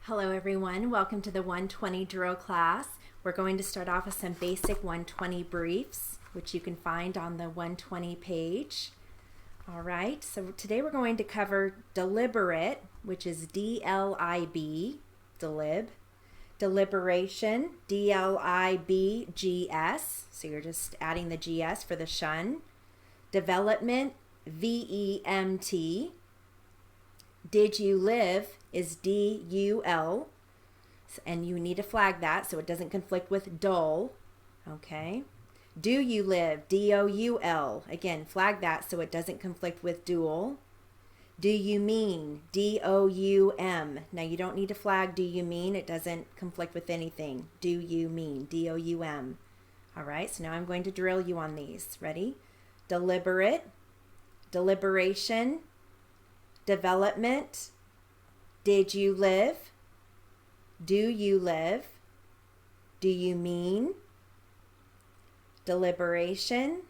Hello everyone, welcome to the 120 drill class. We're going to start off with some basic 120 briefs, which you can find on the 120 page. All right, so today we're going to cover deliberate, which is D-L-I-B, delib, deliberation, D-L-I-B-G-S, so you're just adding the G-S for the shun, development, V-E-M-T, did you live is D-U-L, and you need to flag that so it doesn't conflict with dull, okay? Do you live, D-O-U-L, again, flag that so it doesn't conflict with dual. Do you mean, D-O-U-M, now you don't need to flag do you mean, it doesn't conflict with anything. Do you mean, D-O-U-M. All right, so now I'm going to drill you on these. Ready? Deliberate, deliberation, development, did you live, do you live, do you mean, deliberation,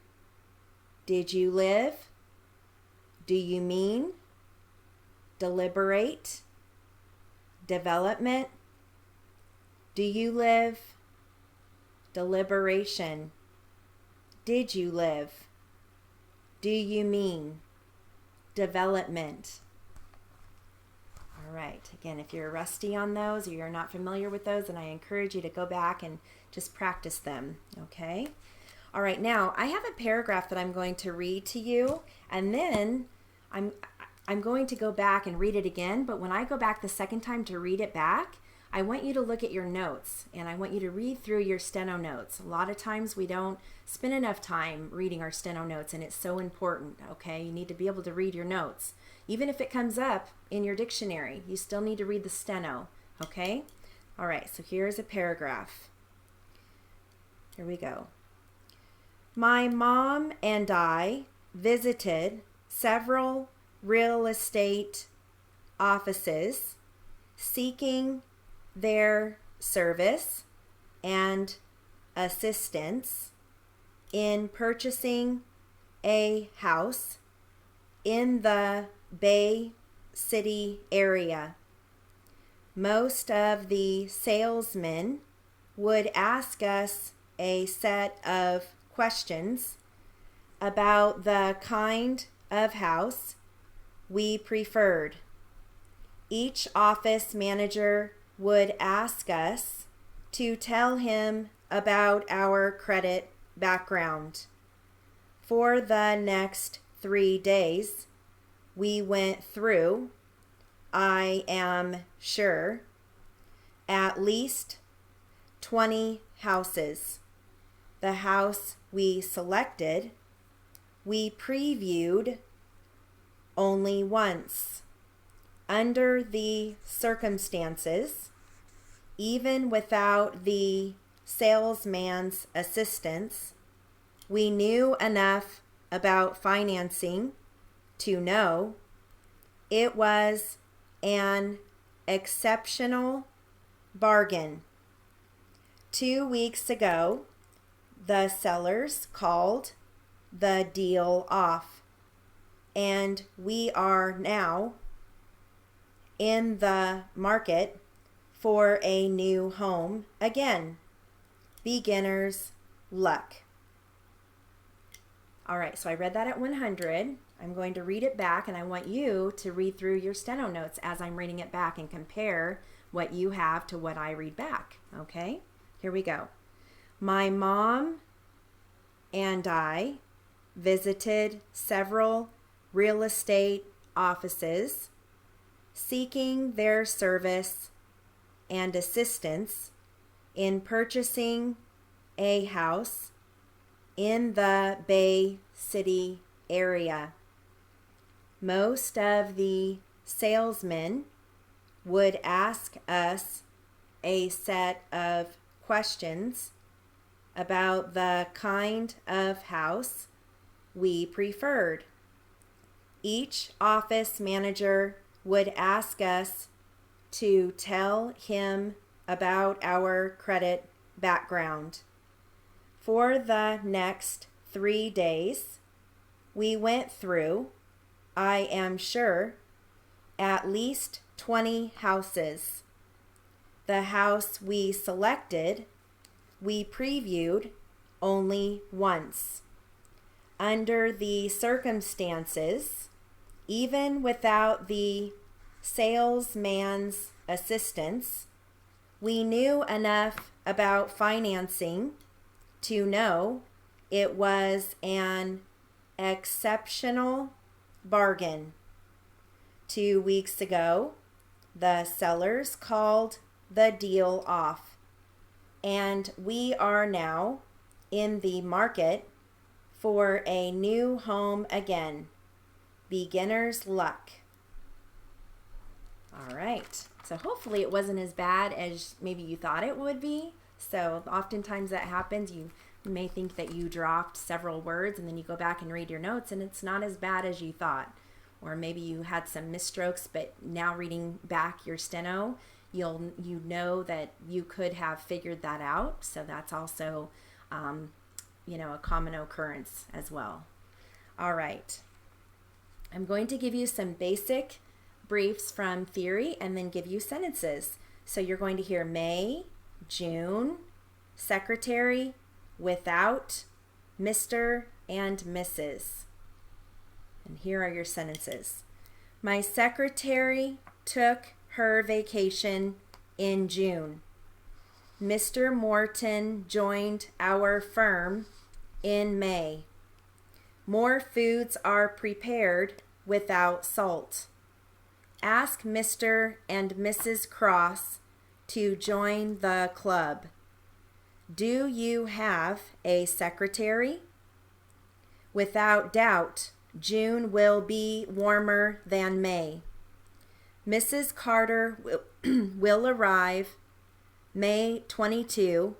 did you live, do you mean, deliberate, development, do you live, deliberation, did you live, do you mean, development. All right, again, if you're rusty on those or you're not familiar with those, then I encourage you to go back and just practice them, okay? All right, now I have a paragraph that I'm going to read to you, and then I'm going to go back and read it again, but when I go back the second time to read it back, I want you to look at your notes, and I want you to read through your steno notes. A lot of times we don't spend enough time reading our steno notes, and it's so important, okay? You need to be able to read your notes. Even if it comes up in your dictionary, you still need to read the steno, okay? All right, so here's a paragraph. Here we go. My mom and I visited several real estate offices seeking their service and assistance in purchasing a house in the Bay City area. Most of the salesmen would ask us a set of questions about the kind of house we preferred. Each office manager would ask us to tell him about our credit background. For the next 3 days, we went through, I am sure, at least 20 houses. The house we selected, we previewed only once. Under the circumstances, even without the salesman's assistance, we knew enough about financing to know it was an exceptional bargain. 2 weeks ago, the sellers called the deal off, and we are now in the market for a new home again. Beginner's luck. All right, so I read that at 100. I'm going to read it back, and I want you to read through your steno notes as I'm reading it back and compare what you have to what I read back, okay? Here we go. My mom and I visited several real estate offices seeking their service and assistance in purchasing a house in the Bay City area. Most of the salesmen would ask us a set of questions about the kind of house we preferred. Each office manager would ask us to tell him about our credit background. For the next 3 days, we went through, I am sure, at least 20 houses. The house we selected, we previewed only once. Under the circumstances, even without the salesman's assistance, we knew enough about financing to know it was an exceptional bargain. 2 weeks ago, the sellers called the deal off, and we are now in the market for a new home again. Beginner's luck. All right. So hopefully it wasn't as bad as maybe you thought it would be. So oftentimes that happens. You may think that you dropped several words and then you go back and read your notes and it's not as bad as you thought. Or maybe you had some misstrokes, but now reading back your steno, you know that you could have figured that out. So that's also a common occurrence as well. All right. I'm going to give you some basic briefs from theory and then give you sentences. So you're going to hear May, June, secretary, without, Mr. and Mrs. And here are your sentences. My secretary took her vacation in June. Mr. Morton joined our firm in May. More foods are prepared without salt. Ask Mr. and Mrs. Cross to join the club. Do you have a secretary? Without doubt, June will be warmer than May. Mrs. Carter will arrive May 22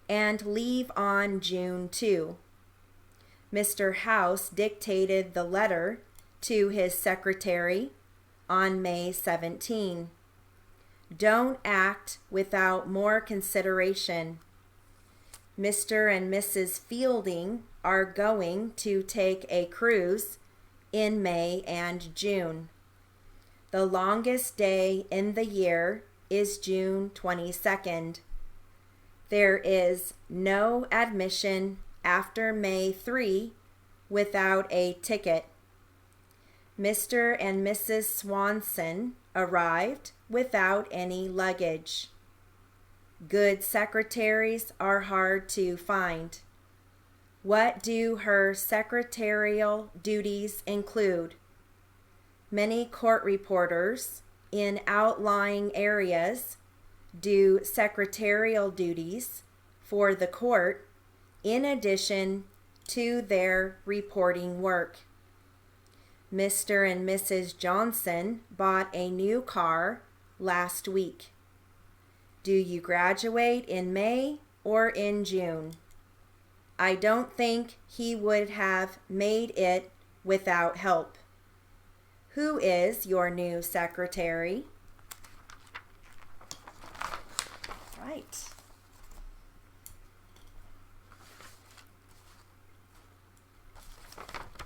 and leave on June 2. Mr. House dictated the letter to his secretary on May 17. Don't act without more consideration. Mr. and Mrs. Fielding are going to take a cruise in May and June. The longest day in the year is June 22nd. There is no admission after May 3 without a ticket. Mr. and Mrs. Swanson arrived without any luggage. Good secretaries are hard to find. What do her secretarial duties include? Many court reporters in outlying areas do secretarial duties for the court in addition to their reporting work. Mr. and Mrs. Johnson bought a new car last week. Do you graduate in May or in June? I don't think he would have made it without help. Who is your new secretary? Right.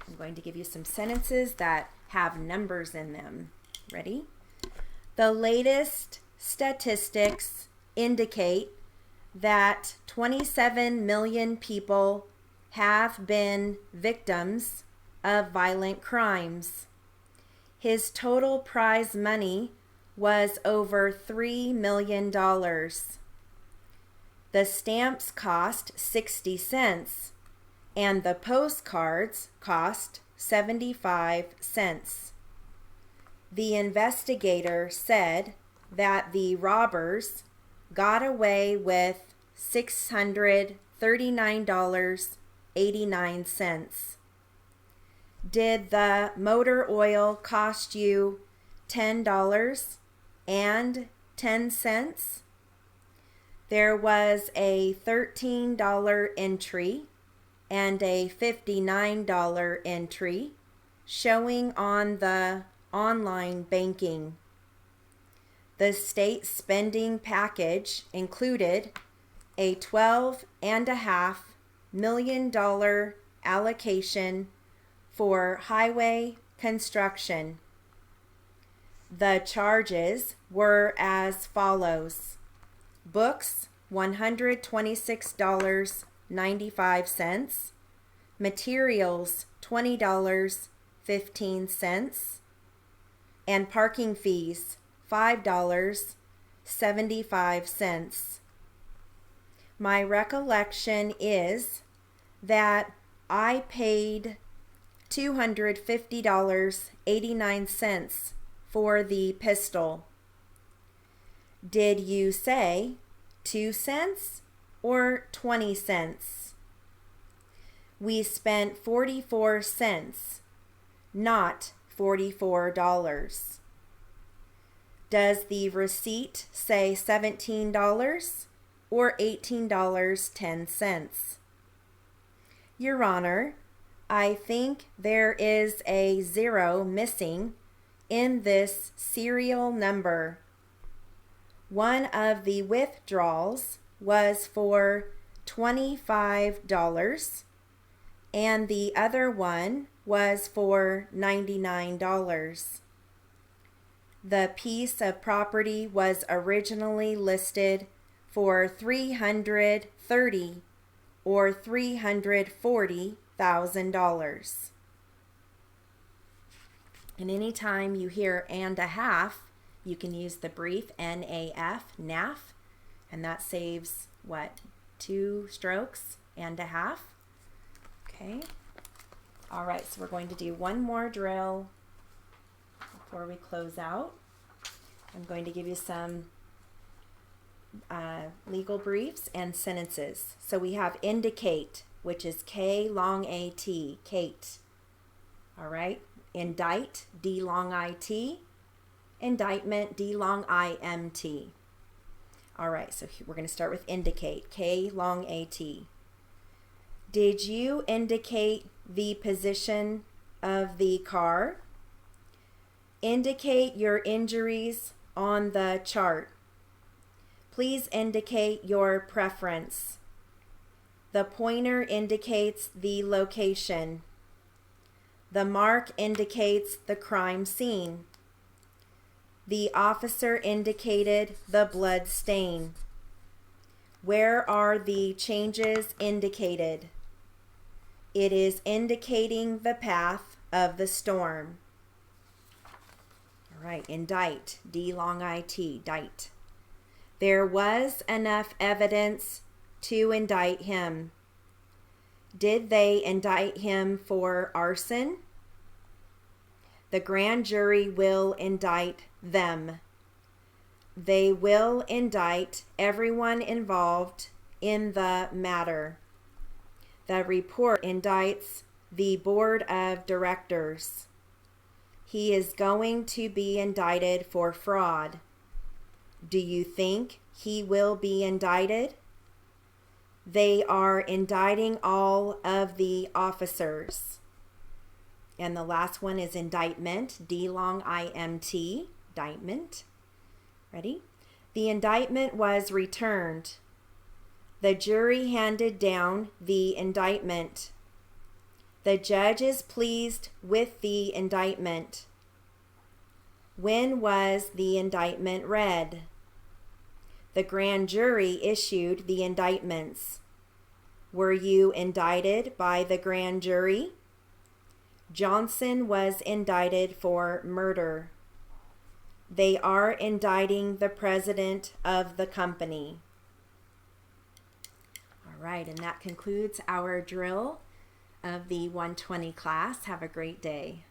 I'm going to give you some sentences that have numbers in them. Ready? The latest statistics indicate that 27 million people have been victims of violent crimes. His total prize money was over $3 million. The stamps cost 60 cents and the postcards cost 75 cents. The investigator said that the robbers got away with $639.89. Did the motor oil cost you $10.10? There was a $13 entry and a $59 entry showing on the online banking. The state spending package included a $12.5 million allocation for highway construction. The charges were as follows. Books, $126.95. Materials, $20.15. And parking fees, $5.75. My recollection is that I paid $250.89 for the pistol. Did you say 2 cents or 20 cents? We spent 44 cents, not $44. Does the receipt say $17 or $18.10? Your Honor, I think there is a 0 missing in this serial number. One of the withdrawals was for $25 and the other one was for $99. The piece of property was originally listed for $330,000 or $340,000. And anytime you hear and a half, you can use the brief NAF, NAF, and that saves, what, 2 strokes and a half? Okay. All right, so we're going to do one more drill before we close out. I'm going to give you some legal briefs and sentences. So we have indicate, which is K long A-T, Kate. All right. Indict, D long I-T. Indictment, D long I-M-T. All right, so we're going to start with indicate, K long A-T. Did you indicate the position of the car? Indicate your injuries on the chart. Please indicate your preference. The pointer indicates the location. The mark indicates the crime scene. The officer indicated the blood stain. Where are the changes indicated? It is indicating the path of the storm. All right, indict, D long I-T, dict. There was enough evidence to indict him. Did they indict him for arson? The grand jury will indict them. They will indict everyone involved in the matter. The report indicts the board of directors. He is going to be indicted for fraud. Do you think he will be indicted? They are indicting all of the officers. And the last one is indictment, D long I-M-T, indictment. Ready? The indictment was returned. The jury handed down the indictment. The judge is pleased with the indictment. When was the indictment read? The grand jury issued the indictments. Were you indicted by the grand jury? Johnson was indicted for murder. They are indicting the president of the company. All right, and that concludes our drill of the 120 class. Have a great day.